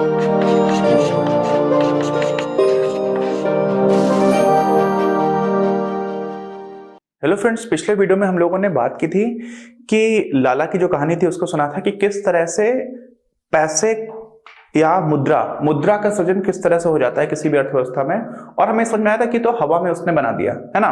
Hello friends, पिछले video में हम लोगों ने बात की थी कि लाला की जो कहानी थी उसको सुना था कि किस तरह से पैसे या मुद्रा का सृजन किस तरह से हो जाता है किसी भी अर्थव्यवस्था में, और हमें समझ में आया था कि तो हवा में उसने बना दिया है ना।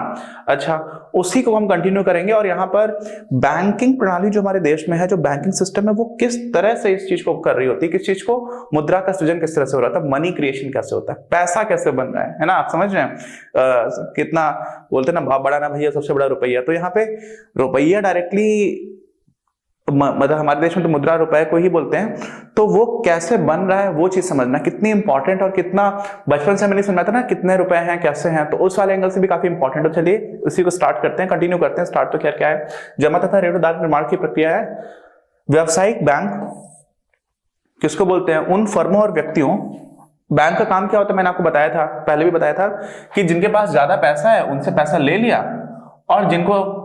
अच्छा, उसी को हम कंटिन्यू करेंगे और यहाँ पर बैंकिंग प्रणाली जो हमारे देश में है, जो बैंकिंग सिस्टम है, वो किस तरह से इस चीज को कर रही होती है, किस चीज को, मुद्रा का सृजन किस तरह से हो रहा था, मनी क्रिएशन कैसे होता है, पैसा कैसे बन रहा है ना। आप समझ रहे हैं कितना बोलते हैं ना, बड़ा ना भैया सबसे बड़ा रुपया। तो यहाँ पे रुपया डायरेक्टली मतलब हमारे देश में तो मुद्रा रुपए को ही बोलते हैं, तो वो कैसे बन रहा है वो चीज समझना कितनी इंपॉर्टेंट, और कितना बचपन से मैंने समझा था ना कितने रुपए हैं कैसे हैं, तो उस वाले एंगल से भी काफी इंपॉर्टेंट है। चलिए उसी को स्टार्ट करते हैं, कंटिन्यू करते हैं। स्टार्ट तो क्या है, जमा तथा ऋण उधार निर्माण की प्रक्रिया है। व्यावसायिक बैंक किसको बोलते हैं? उन फर्मों और व्यक्तियों, बैंक का काम क्या होता है मैंने आपको बताया था, पहले भी बताया था कि जिनके पास ज्यादा पैसा है उनसे पैसा ले लिया, और जिनको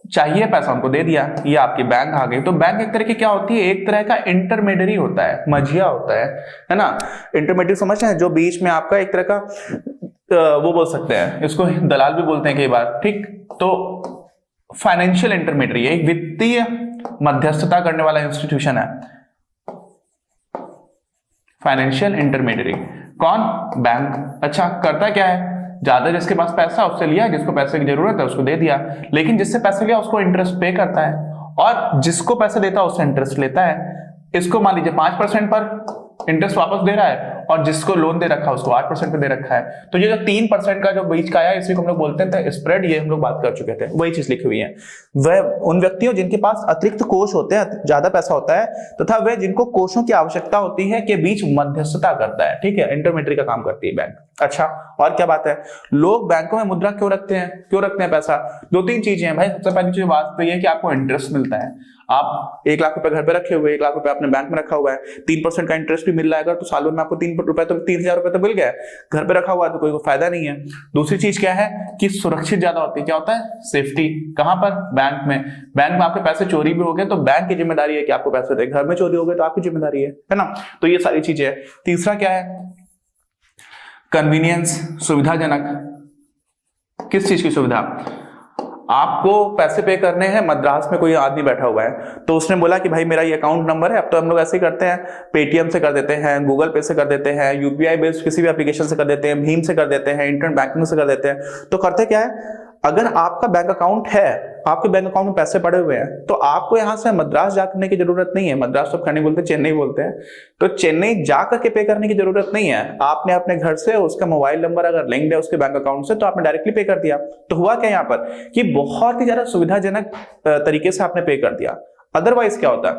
चाहिए पैसा उनको दे दिया। ये आपकी बैंक आ गई। तो बैंक एक तरह की क्या होती है, एक तरह का इंटरमीडियरी होता है, मझिया होता है ना। इंटरमीडियरी समझ रहे हैं, जो बीच में आपका एक तरह का वो बोल सकते हैं, इसको दलाल भी बोलते हैं कई बार, ठीक। तो फाइनेंशियल इंटरमीडियरी एक वित्तीय मध्यस्थता करने वाला इंस्टीट्यूशन है, फाइनेंशियल इंटरमीडियरी। कौन? बैंक। अच्छा, करता क्या है, ज्यादा जिसके पास पैसा उससे लिया, जिसको पैसे की जरूरत है उसको दे दिया, लेकिन जिससे पैसे लिया उसको इंटरेस्ट पे करता है, और जिसको पैसे देता है उससे इंटरेस्ट लेता है। इसको मान लीजिए 5% पर इंटरेस्ट वापस दे रहा है, और जिसको लोन दे रखा है उसको 8% पे दे रखा है। तो ये जो 3% का जो बीच का आया, इसी को हम लोग बोलते हैं स्प्रेड। ये हम लोग बात कर चुके थे, वही चीज लिखी हुई है। वह उन व्यक्तियों जिनके पास अतिरिक्त कोष होते हैं, ज्यादा पैसा होता है, तथा वह जिनको कोषों की आवश्यकता होती है के बीच मध्यस्थता करता है, ठीक है। इंटरमीडियरी का काम करती है बैंक। अच्छा, और क्या बात है, लोग बैंकों में मुद्रा क्यों रखते हैं पैसा? 2-3 चीजें हैं भाई। सबसे पहली चीज बात तो ये है कि आपको इंटरेस्ट मिलता है। आप 1 लाख रुपए घर पे रखे हुए, 1 लाख रुपए आपने बैंक में रखा हुआ है, 3% का इंटरेस्ट भी मिल रहा है अगर, तो साल भर में आपको 3 रुपए तो 3000 रुपए तो मिल गया। घर पे रखा हुआ है तो कोई फायदा नहीं है। दूसरी चीज क्या है कि सुरक्षित ज्यादा होती है। क्या होता है? सेफ्टी। कहां पर? बैंक में। बैंक में आपके पैसे चोरी भी हो गए तो बैंक की जिम्मेदारी है कि आपको पैसे दे। घर में चोरी हो गए तो आपकी जिम्मेदारी है ना। तो ये सारी चीजें है। तीसरा क्या है? कन्वीनियंस, सुविधाजनक। किस चीज की सुविधा? आपको पैसे पे करने हैं, मद्रास में कोई आदमी बैठा हुआ है, तो उसने बोला कि भाई मेरा ये अकाउंट नंबर है। अब तो हम लोग ऐसे ही करते हैं, पेटीएम से कर देते हैं, गूगल पे से कर देते हैं, यूपीआई बेस्ड किसी भी एप्लीकेशन से कर देते हैं, भीम से कर देते हैं, इंटरनेट बैंकिंग से कर देते हैं। तो करते क्या है, अगर आपका बैंक अकाउंट है, आपके बैंक अकाउंट में पैसे पड़े हुए हैं, तो आपको यहां से मद्रास जाने की जरूरत नहीं है। मद्रास तो खड़ी बोलते हैं, चेन्नई बोलते हैं। तो चेन्नई जाकर के पे करने की जरूरत नहीं है। आपने अपने घर से उसका मोबाइल नंबर अगर लिंक्ड है उसके बैंक अकाउंट से, तो आपने डायरेक्टली पे कर दिया। तो हुआ क्या यहाँ पर कि बहुत ही ज्यादा सुविधाजनक तरीके से आपने पे कर दिया। अदरवाइज क्या होता है,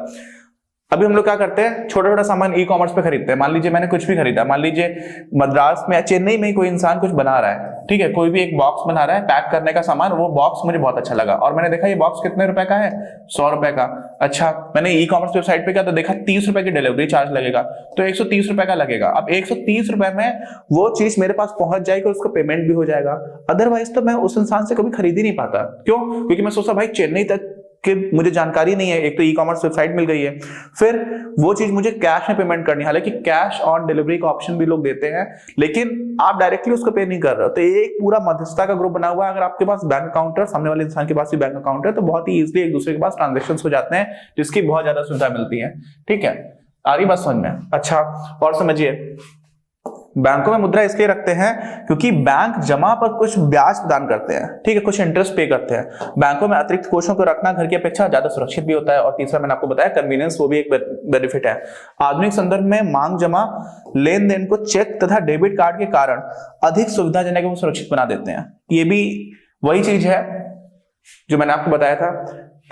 अभी हम लोग क्या करते हैं, छोटा छोटा सामान ई कॉमर्स पे खरीदते हैं। मान लीजिए मैंने कुछ भी खरीदा, मान लीजिए मद्रास में या चेन्नई में कोई इंसान कुछ बना रहा है, ठीक है, कोई भी एक बॉक्स बना रहा है पैक करने का सामान, वो बॉक्स मुझे बहुत अच्छा लगा और मैंने देखा ये बॉक्स कितने रुपए का है, 100 रुपए का। अच्छा, मैंने ई कॉमर्स वेबसाइट पे क्या तो देखा 30 रुपए की डिलीवरी चार्ज लगेगा, तो 130 रुपए का लगेगा। अब 130 रुपए में वो चीज मेरे पास पहुंच जाएगी, उसको पेमेंट भी हो जाएगा। अदरवाइज तो मैं उस इंसान से कभी खरीद ही नहीं पाता। क्यों? क्योंकि मैं सोचता भाई चेन्नई तक कि मुझे जानकारी नहीं है, एक तो ई कॉमर्स वेबसाइट मिल गई है, फिर वो चीज मुझे कैश में पेमेंट करनी है। हालांकि कैश ऑन डिलीवरी का ऑप्शन भी लोग देते हैं, लेकिन आप डायरेक्टली उसको पे नहीं कर रहे हो। तो ये एक पूरा मध्यस्थता का ग्रुप बना हुआ है। अगर आपके पास बैंक अकाउंट है, सामने वाले इंसान के पास भी बैंक अकाउंट है, तो बहुत ही इजीली एक दूसरे के पास ट्रांजेक्शन हो जाते हैं, जिसकी बहुत ज्यादा सुविधा मिलती है। ठीक है, आ रही बात समझ में? अच्छा, और समझिए, बैंकों में मुद्रा इसलिए रखते हैं क्योंकि बैंक जमा पर कुछ ब्याज प्रदान करते हैं, ठीक है, कुछ इंटरेस्ट पे करते हैं। बैंकों में अतिरिक्त कोषों को रखना घर की अपेक्षा ज्यादा सुरक्षित भी होता है। और तीसरा मैंने आपको बताया कन्वीनियंस, वो भी एक बेनिफिट है। आधुनिक संदर्भ में मांग जमा लेन देन को चेक तथा डेबिट कार्ड के कारण अधिक सुविधाजनक एवं सुरक्षित बना देते हैं। ये भी वही चीज है जो मैंने आपको बताया था।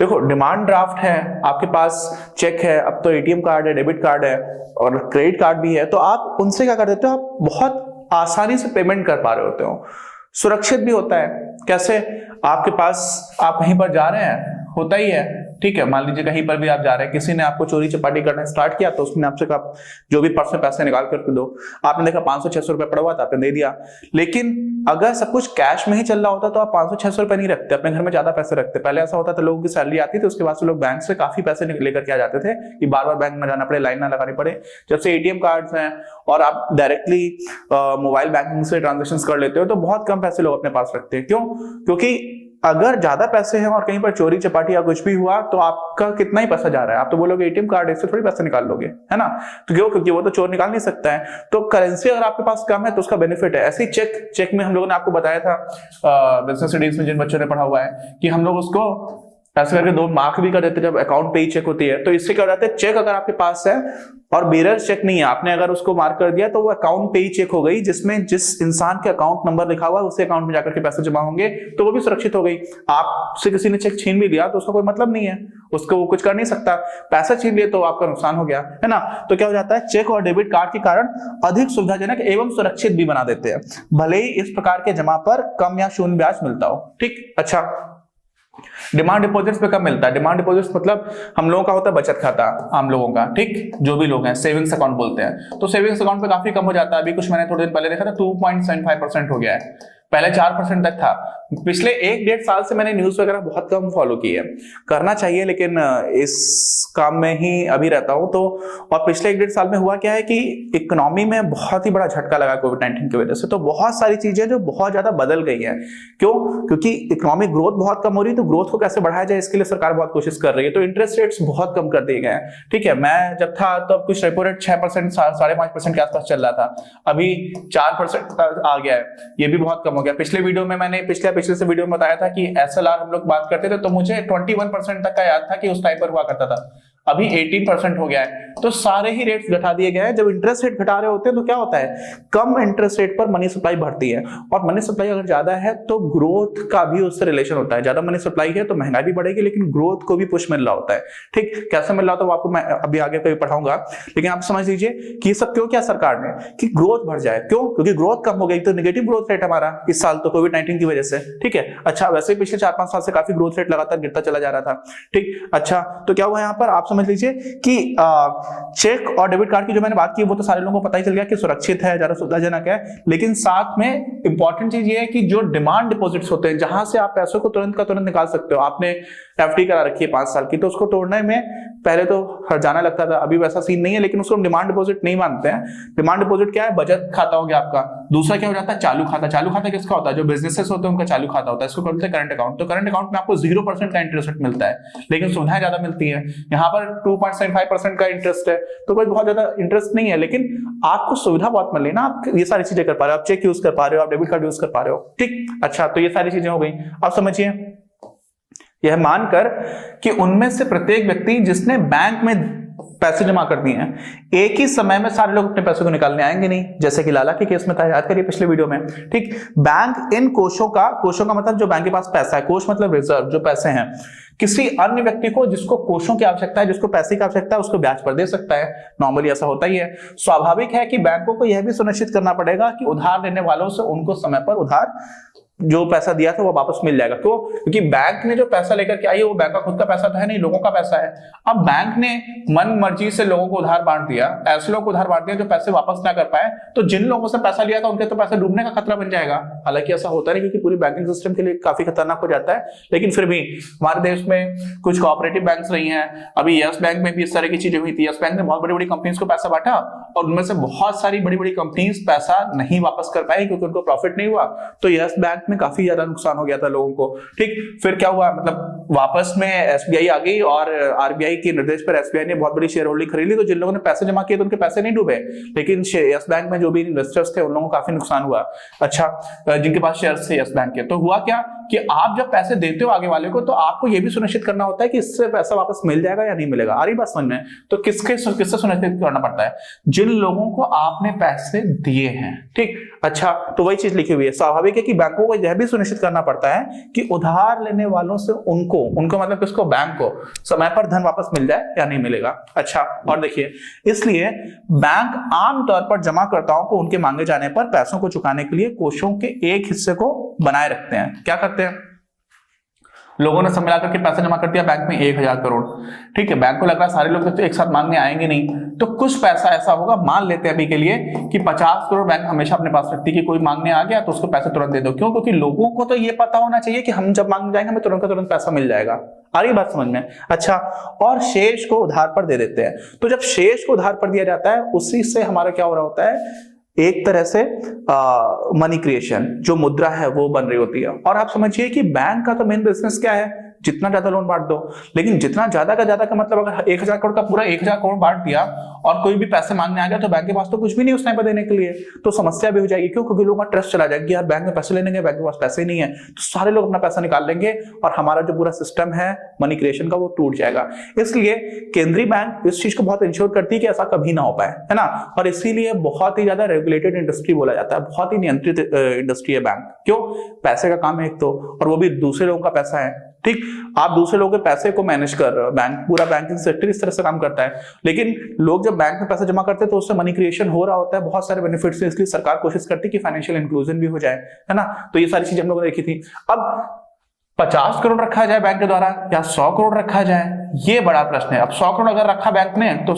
देखो, डिमांड ड्राफ्ट है, आपके पास चेक है, अब तो एटीएम कार्ड है, डेबिट कार्ड है और क्रेडिट कार्ड भी है, तो आप उनसे क्या कर देते हो, आप बहुत आसानी से पेमेंट कर पा रहे होते हो। सुरक्षित भी होता है। कैसे? आपके पास, आप कहीं पर जा रहे हैं, होता ही है, ठीक है, मान लीजिए कहीं पर भी आप जा रहे हैं, किसी ने आपको चोरी चपाटी करना स्टार्ट किया तो उसने आपसे कहा जो भी पर्स में पैसे निकाल करके दो, आपने देखा 500-600 रुपए पड़ा हुआ था, आपने दे दिया। लेकिन अगर सब कुछ कैश में ही चल रहा होता तो आप 500-600 रुपए नहीं रखते, अपने घर में ज्यादा पैसे रखते। पहले ऐसा होता था, लोगों की सैलरी आती थी उसके बाद से लोग बैंक से काफी पैसे लेकर के आ जाते थे कि बार बार बैंक में जाना पड़े, लाइन ना लगानी पड़े। जब से एटीएम कार्ड्स हैं और आप डायरेक्टली मोबाइल बैंकिंग से ट्रांजेक्शंस कर लेते हो तो बहुत कम पैसे लोग अपने पास रखते हैं। क्यों? क्योंकि अगर ज्यादा पैसे हैं और कहीं पर चोरी चपाटी या कुछ भी हुआ तो आपका कितना ही पैसा जा रहा है, आप तो बोलोगे एटीएम कार्ड इससे थोड़ी पैसे निकाल लोगे, है ना? तो क्यों? क्योंकि वो तो चोर निकाल नहीं सकता है। तो करेंसी अगर आपके पास कम है तो उसका बेनिफिट है। ऐसे ही चेक में हम लोगों ने आपको बताया था बिजनेस स्टडीज में जिन बच्चों ने पढ़ा हुआ है कि हम लोग उसको ऐसे करके 2 मार्क भी कर देते जब अकाउंट पे ही चेक होती है। तो इससे क्या हो जाता है, चेक अगर आपके पास है और बेरर चेक नहीं है, आपने अगर उसको मार्क कर दिया तो वो अकाउंट पे ही चेक हो गई, जिसमें जिस इंसान के अकाउंट नंबर लिखा हुआ है उसी अकाउंट में जाकर के पैसे जमा होंगे, तो वो भी सुरक्षित हो गई। आपसे किसी ने चेक छीन भी लिया तो उसका कोई मतलब नहीं है, उसको वो कुछ कर नहीं सकता। पैसा छीन लिए तो आपका नुकसान हो गया, है ना? तो क्या हो जाता है, चेक और डेबिट कार्ड के कारण अधिक सुविधाजनक एवं सुरक्षित भी बना देते हैं, भले ही इस प्रकार के जमा पर कम या शून्य ब्याज मिलता हो। ठीक, अच्छा, डिमांड डिपॉजिट्स पे कब मिलता है? डिमांड डिपॉजिट्स मतलब हम लोगों का होता है बचत खाता, आम लोगों का, ठीक, जो भी लोग हैं सेविंग्स अकाउंट बोलते हैं। तो सेविंग्स अकाउंट पे काफी कम हो जाता है। अभी कुछ मैंने थोड़े दिन पहले देखा था 2.75% हो गया है, पहले 4% तक था। पिछले 1-1.5 साल से मैंने न्यूज वगैरह बहुत कम फॉलो की है, करना चाहिए लेकिन इस काम में ही अभी रहता हूं। तो और पिछले 1-1.5 साल में हुआ क्या है कि इकोनॉमी में बहुत ही बड़ा झटका लगा कोविड-19 की वजह से। तो बहुत सारी चीजें जो बहुत ज्यादा बदल गई हैं। क्यों? क्योंकि इकोनॉमिक ग्रोथ बहुत कम हो रही है, तो ग्रोथ को कैसे बढ़ाया जाए इसके लिए सरकार बहुत कोशिश कर रही है। तो इंटरेस्ट रेट्स बहुत कम कर दिए गए हैं, ठीक है। मैं जब था तो कुछ रेपो रेट 6%, 5.5% के आसपास चल रहा था, अभी 4% आ गया है, ये भी बहुत कम हो गया। पिछले वीडियो में मैंने पिछले से वीडियो में बताया था कि एसएलआर हम लोग बात करते थे तो मुझे 21% तक का याद था कि उस टाइम पर हुआ करता था, अभी 18% हो गया है। तो सारे ही रेट्स घटा दिए गए हैं। जब इंटरेस्ट रेट घटा रहे होते हैं तो क्या होता है, कम इंटरेस्ट रेट पर मनी सप्लाई बढ़ती है, और मनी सप्लाई अगर ज्यादा है तो ग्रोथ का भी उससे रिलेशन होता है। ज्यादा मनी सप्लाई है तो महंगाई भी बढ़ेगी, लेकिन ग्रोथ को भी पुश मिल रहा होता है। ठीक, कैसे मिल रहा था वो आपको मैं अभी आगे कभी पढ़ाऊंगा, लेकिन आप समझ लीजिए कि ये सब क्यों किया सरकार ने, कि ग्रोथ बढ़ जाए। क्यों? क्योंकि ग्रोथ कम हो गई तो नेगेटिव ग्रोथ रेट हमारा इस साल तो कोविड-19 की वजह से, ठीक है। अच्छा, वैसे पिछले 4-5 साल से काफी ग्रोथ रेट लगातार गिरता चला जा रहा था, ठीक। अच्छा, तो क्या हुआ यहाँ पर, आप समझ लीजिए कि चेक और डेबिट कार्ड की जो मैंने बात की वो तो सारे लोगों को पता ही चल गया कि सुरक्षित है, ज्यादा सुविधाजनक है। लेकिन साथ में इंपॉर्टेंट चीज ये है कि जो डिमांड डिपॉजिट्स होते हैं, जहां से आप पैसों को तुरंत का तुरंत निकाल सकते हो, आपने एफडी करा रखी है 5 साल की, तो उसको तोड़ने में पहले तो हर्जाना लगता था, अभी वैसा सीन नहीं है, लेकिन उसको हम डिमांड डिपॉजिट नहीं मानते हैं। डिमांड डिपॉजिट क्या है, बचत खाता हो गया आपका। दूसरा क्या हो जाता है, चालू खाता। चालू खाता किसका होता है, जो बिजनेसेस होते हैं उनका चालू खाता होता है, इसको बोलते हैं करंट अकाउंट। तो करंट अकाउंट में आपको 0% का इंटरेस्ट रेट मिलता है, लेकिन सुविधाएं ज्यादा मिलती है। यहाँ पर 2.75% का इंटरेस्ट है, तो कोई बहुत ज्यादा इंटरेस्ट नहीं है, लेकिन आपको सुविधा बहुत मिल रही है ना, आप ये सारी चीजें कर पा रहे हो, आप चेक यूज कर पा रहे हो, आप डेबिट कार्ड यूज कर पा रहे हो, ठीक। अच्छा, तो ये सारी चीजें हो गई। अब समझिए, यह मानकर कि उनमें से प्रत्येक व्यक्ति जिसने बैंक में पैसे जमा कर दिए हैं, एक ही समय में सारे लोग अपने पैसे को निकालने आएंगे नहीं, जैसे कि लाला के केस में था, याद करिए पिछले वीडियो में, ठीक। बैंक इन कोषों का मतलब जो बैंक के पास पैसा है, कोष मतलब रिजर्व, जो पैसे हैं, किसी अन्य व्यक्ति को जिसको कोषों की आवश्यकता है, जिसको पैसे की आवश्यकता है, उसको ब्याज पर दे सकता है। नॉर्मली ऐसा होता ही है। स्वाभाविक है कि बैंकों को यह भी सुनिश्चित करना पड़ेगा कि उधार लेने वालों से उनको समय पर उधार जो पैसा दिया था वो वापस मिल जाएगा। क्यों? क्योंकि बैंक ने जो पैसा लेकर के आई है वो बैंक का खुद का पैसा तो है नहीं, लोगों का पैसा है। अब बैंक ने मन मर्जी से लोगों को उधार बांट दिया, ऐसे लोगों को उधार बांट दिया जो पैसे वापस ना कर पाए, तो जिन लोगों से पैसा लिया था उनके तो पैसे डूबने का खतरा बन जाएगा। हालांकि ऐसा होता नहीं, क्योंकि पूरी बैंकिंग सिस्टम के लिए काफी खतरनाक हो जाता है, लेकिन फिर भी हमारे देश में कुछ कोऑपरेटिव बैंक्स रही हैं। अभी यस बैंक में भी इस तरह की चीजें हुई थी। यस बैंक ने बहुत बड़ी बड़ी कंपनीज को पैसा बांटा और उनमें से बहुत सारी बड़ी बड़ी कंपनीज पैसा नहीं वापस कर पाई क्योंकि उनको प्रॉफिट नहीं हुआ। तो यस बैंक में काफी ज्यादा नुकसान हो गया था लोगों को, ठीक। फिर क्या हुआ, मतलब वापस में एसबीआई आ गई और आरबीआई के निर्देश पर एसबीआई ने बहुत बड़ी शेयर होल्डिंग खरीद ली। तो जिन लोगों ने पैसे जमा किए तो उनके पैसे नहीं डूबे, लेकिन यस बैंक में जो भी इन्वेस्टर्स थे उन लोगों को काफी नुकसान हुआ। अच्छा, जिनके पास शेयर्स थे यस बैंक के, तो हुआ क्या कि आप जब पैसे देते हो आगे वाले को, तो आपको यह भी सुनिश्चित करना होता है कि इससे पैसा वापस मिल जाएगा या नहीं मिलेगा। आ रही बात समझ में? तो किससे सुनिश्चित करना पड़ता है, जिन लोगों को आपने पैसे दिए हैं, ठीक। अच्छा, तो वही चीज लिखी हुई है। स्वाभाविक है कि बैंकों को यह भी सुनिश्चित करना पड़ता है कि उधार लेने वालों से उनको मतलब किसको, बैंक को समय पर धन वापस मिल जाए या नहीं मिलेगा। अच्छा, और देखिए, इसलिए बैंक आमतौर पर जमाकर्ताओं को उनके मांगे जाने पर पैसों को चुकाने के लिए कोषों के एक हिस्से को बनाए रखते हैं। क्या करते हैं, लोगों ने सब मिलाकर के पैसा जमा कर दिया बैंक में 1000 करोड़। ठीक है, बैंक को लग रहा है सारे लोग तो एक साथ मांगने आएंगे नहीं, तो कुछ पैसा ऐसा होगा, मान लेते हैं अभी के लिए कि 50 करोड़ बैंक हमेशा अपने पास रखती है कि कोई मांगने आ गया तो उसको पैसे तुरंत दे दो। क्यों? क्योंकि लोगों को तो ये पता होना चाहिए कि हम जब मांगने जाएंगे हमें तुरंत का तुरंत पैसा मिल जाएगा। आ रही बात समझ में? अच्छा, और शेष को उधार पर दे देते हैं। तो जब शेष को उधार पर दिया जाता है उसी से हमारा क्या हो रहा होता है, एक तरह से मनी क्रिएशन, जो मुद्रा है वो बन रही होती है। और आप समझिए कि बैंक का तो मेन बिजनेस क्या है, जितना ज्यादा लोन बांट दो। लेकिन जितना ज्यादा का ज्यादा का मतलब अगर 1000 करोड़ का पूरा 1000 करोड़ बांट दिया और कोई भी पैसे मांगने आ गया तो बैंक के पास तो कुछ भी नहीं उस टाइम पर देने के लिए, तो समस्या भी हो जाएगी। क्यों? क्योंकि लोगों का ट्रस्ट चला जाएगा, यार बैंक में पैसे लेने गए, बैंक के पास पैसे नहीं है, तो सारे लोग अपना पैसा निकाल लेंगे और हमारा जो पूरा सिस्टम है मनी क्रिएशन का वो टूट जाएगा। इसलिए केंद्रीय बैंक इस चीज को बहुत इंश्योर करती है कि ऐसा कभी ना हो पाए, है ना। और इसीलिए बहुत ही ज्यादा रेगुलेटेड इंडस्ट्री बोला जाता है, बहुत ही नियंत्रित इंडस्ट्री है बैंक। क्यों? पैसे का काम है एक तो, और वो भी दूसरे लोगों का पैसा है। ठीक, आप दूसरे लोगों के पैसे को मैनेज कर रहे हो, बैंक, पूरा बैंकिंग सेक्टर इस तरह से काम करता है। लेकिन लोग जब बैंक में पैसा जमा करते हैं तो उससे मनी क्रिएशन हो रहा होता है, बहुत सारे बेनिफिट्स है, इसलिए सरकार कोशिश करती है कि फाइनेंशियल इंक्लूजन भी हो जाए, है ना। तो ये सारी चीजें हम लोगों ने देखी थी। अब 50 करोड़ रखा जाए बैंक के द्वारा या 100 करोड़ रखा जाए, ये बड़ा प्रश्न है। अब 100 करोड़ अगर रखा बैंक ने तो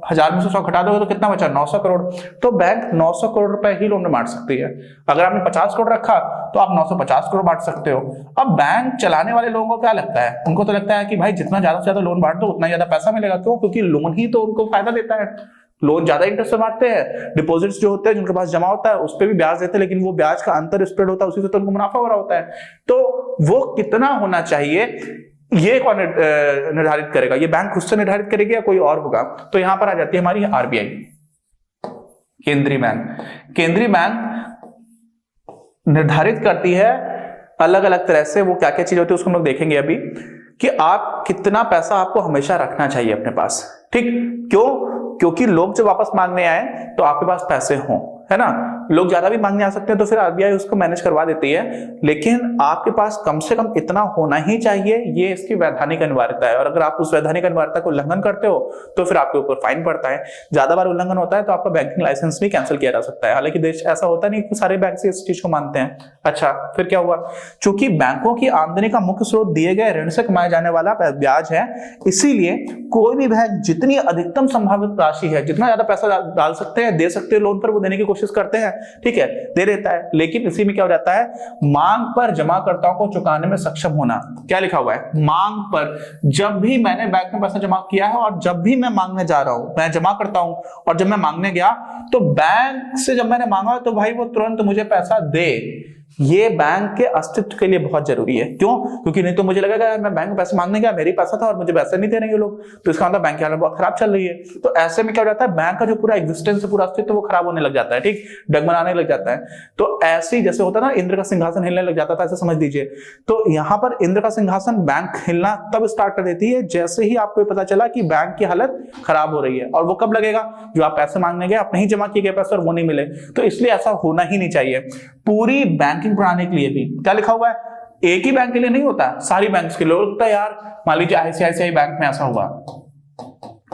1000 में से 100 घटा दोगे तो कितना बचा? 900 करोड़। तो बैंक 900 करोड़ रुपए ही लोन में बांट सकती है। अगर आपने 50 करोड़ रखा तो आप 950 करोड़ बांट सकते हो। अब बैंक चलाने वाले लोगों को क्या लगता है? उनको तो लगता है कि भाई जितना ज्यादा से ज्यादा लोन बांट दो उतना ज्यादा पैसा मिलेगा। क्यों? क्योंकि लोन ही तो उनको फायदा देता है। लोन ज्यादा इंटरेस्ट से बांटते हैं, डिपॉजिट्स जो होते हैं जिनके पास जमा होता है उस पर भी ब्याज देते हैं, लेकिन वो ब्याज का अंतर स्प्रेड होता है, उसी से तो उनको मुनाफा हो रहा होता है। तो वो कितना होना चाहिए ये कौन निर्धारित करेगा? ये बैंक खुद से निर्धारित करेगी या कोई और होगा? तो यहां पर आ जाती है हमारी आरबीआई, केंद्रीय बैंक। केंद्रीय बैंक निर्धारित करती है अलग अलग तरह से, वो क्या क्या चीज होती है उसको हम लोग देखेंगे अभी, कि आप कितना पैसा आपको हमेशा रखना चाहिए अपने पास। ठीक, क्यों? क्योंकि लोग जब वापस मांगने आए तो आपके पास पैसे हों, है ना। लोग ज्यादा भी मांगने आ सकते हैं तो फिर आरबीआई उसको मैनेज करवा देती है, लेकिन आपके पास कम से कम इतना होना ही चाहिए, ये इसकी वैधानिक अनिवार्यता है। और अगर आप उस वैधानिक अनिवार्यता को उल्लंघन करते हो तो फिर आपके ऊपर फाइन पड़ता है। ज्यादा बार उल्लंघन होता है तो आपका बैंकिंग लाइसेंस भी कैंसिल किया जा सकता है। हालांकि देश ऐसा होता नहीं कि सारे बैंक इस चीज को मानते हैं। अच्छा, फिर क्या हुआ? चूंकि बैंकों की आमदनी का मुख्य स्रोत दिए गए ऋण से कमाए जाने वाला ब्याज है, इसीलिए कोई भी बैंक जितनी अधिकतम संभावित राशि है, जितना ज्यादा पैसा डाल सकते हैं, दे सकते हैं लोन पर, वो देने की कोशिश करते हैं। ठीक है, दे देता है। लेकिन इसी में क्या हो जाता है? मांग पर जमाकर्ताओं को चुकाने में सक्षम होना। क्या लिखा हुआ है? मांग पर। जब भी मैंने बैंक में पैसा जमा किया है और जब भी मैं मांगने जा रहा हूं, मैं जमा करता हूं, और जब मैं मांगने गया तो बैंक से जब मैंने मांगा तो भाई वो तुरंत मुझे पैसा दे। ये बैंक के अस्तित्व के लिए बहुत जरूरी है। क्यों? क्योंकि नहीं तो मुझे लगेगा यार मैं बैंक में पैसे मांगने गया, मेरे पैसा था और मुझे पैसे नहीं दे रहे ये लोग, तो इसका मतलब बैंक की हालत बहुत खराब चल रही है। तो ऐसे में क्या हो जाता है? बैंक का जो पूरा एग्जिस्टेंस है, पूरा अस्तित्व, वो खराब होने लग जाता है। ठीक, डगमगाने लग जाता है। तो ऐसे जैसे होता है ना, इंद्र का सिंहासन हिलने लग जाता था, ऐसे समझ लीजिए। तो यहां पर इंद्र का सिंहासन, बैंक हिलना तब स्टार्ट कर देती है जैसे ही आपको पता चला कि बैंक की हालत खराब हो रही है। और वो कब लगेगा? जो आप पैसे मांगने गए, आप नहीं जमा किए गए पैसे और वो नहीं मिले। तो इसलिए ऐसा होना ही नहीं चाहिए। पूरी बैंकिंग प्रणाली के लिए भी क्या लिखा हुआ है? एक ही बैंक के लिए नहीं होता, सारी बैंक्स के लिए होता है। यार मान लीजिए आईसीआईसीआई बैंक में ऐसा हुआ,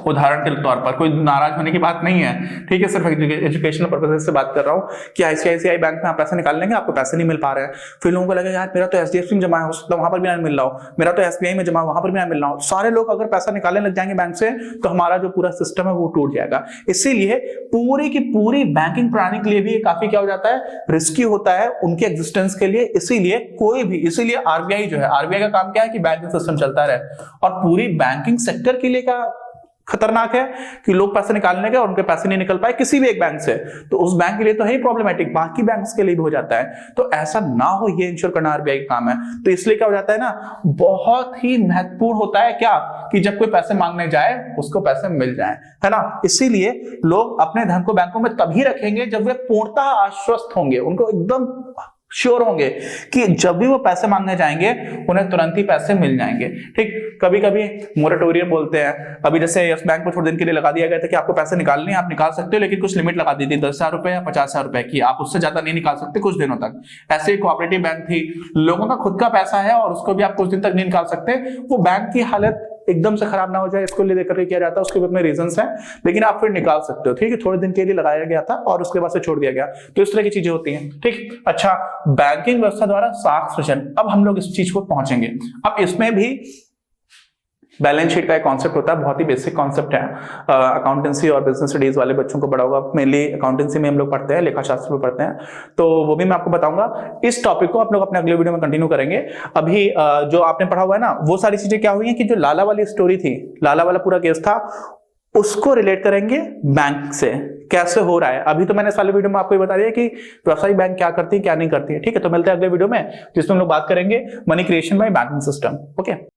उदाहरण के तौर पर, कोई नाराज होने की बात नहीं है, ठीक है, सिर्फ एजुकेशनल पर्पसेस से बात कर रहा हूं कि आईसीआईसीआई बैंक में आप पैसे निकाल लेंगे, आपको पैसे नहीं मिल पा रहे हैं। फिर लोगों को लगेगा यार मेरा तो एचडीएफसी में जमा है, हो सकता है वहां पर भी ना मिल रहा हो, मेरा तो एसबीआई में जमा, वहां पर भी ना मिल रहा हो। सारे लोग अगर पैसा निकालने लग जाएंगे बैंक से तो हमारा जो पूरा सिस्टम है वो टूट जाएगा। इसीलिए पूरी की पूरी बैंकिंग प्रणाली के लिए भी काफी क्या हो जाता है? रिस्की होता है उनके एग्जिस्टेंस के लिए। इसीलिए कोई भी, इसीलिए आरबीआई जो है, आरबीआई का काम क्या है कि बैंकिंग सिस्टम चलता रहे। और पूरी बैंकिंग सेक्टर के लिए क्या खतरनाक है कि लोग पैसे निकालने गए और उनके पैसे नहीं निकल पाए किसी भी एक बैंक से, तो उस बैंक के लिए तो है ही प्रॉब्लमेटिक, बाकी बैंक्स के लिए भी हो जाता है। तो ऐसा ना हो ये इंश्योर करना आरबीआई का काम है। तो इसलिए क्या हो जाता है ना, बहुत ही महत्वपूर्ण होता है क्या कि जब कोई पैसे मांगने जाए उसको पैसे मिल जाए, है ना। इसीलिए लोग अपने धन को बैंकों में तभी रखेंगे जब वे पूर्णतः आश्वस्त होंगे, उनको एकदम श्योर होंगे कि जब भी वो पैसे मांगने जाएंगे उन्हें तुरंत ही पैसे मिल जाएंगे। ठीक, कभी कभी मोरेटोरियम बोलते हैं। अभी जैसे यस बैंक को थोड़े दिन के लिए लगा दिया गया था कि आपको पैसे निकालने, आप निकाल सकते हो, लेकिन कुछ लिमिट लगा दी थी 10,000 रुपए या 50,000 रुपए की, आप उससे ज्यादा नहीं निकाल सकते कुछ दिनों तक। ऐसे ही कोऑपरेटिव बैंक थी, लोगों का खुद का पैसा है और उसको भी आप कुछ दिन तक नहीं निकाल सकते। वो बैंक की हालत एकदम से खराब ना हो जाए इसको लेकर किया जाता है, उसके भी अपने रीजंस हैं, लेकिन आप फिर निकाल सकते हो। ठीक है, थोड़े दिन के लिए लगाया गया था और उसके बाद से छोड़ दिया गया, तो इस तरह की चीजें होती हैं। ठीक, अच्छा, बैंकिंग व्यवस्था द्वारा साख सृजन, अब हम लोग इस चीज को पहुंचेंगे। अब इसमें भी बैलेंस शीट का एक कॉन्सेप्ट होता है, बहुत ही बेसिक कॉन्सेप्ट है। अकाउंटेंसी और बिजनेस स्टडीज वाले बच्चों को बड़ा होगा, मेनली अकाउंटेंसी में हम लोग पढ़ते हैं, लेखा शास्त्र में पढ़ते हैं, तो वो भी मैं आपको बताऊंगा। इस टॉपिक को आप लोग अपने अगले वीडियो में कंटिन्यू करेंगे। अभी जो आपने पढ़ा हुआ है ना, वो सारी चीजें क्या हुई है कि जो लाला वाली स्टोरी थी, लाला वाला पूरा केस था, उसको रिलेट करेंगे बैंक से, कैसे हो रहा है। अभी तो मैंने इस वाले वीडियो में आपको ये बता दिया कि व्यवसायिक बैंक क्या करती है क्या नहीं करती है। ठीक है, तो मिलते हैं अगले वीडियो में जिसमें हम लोग बात करेंगे money creation bye banking system. Okay.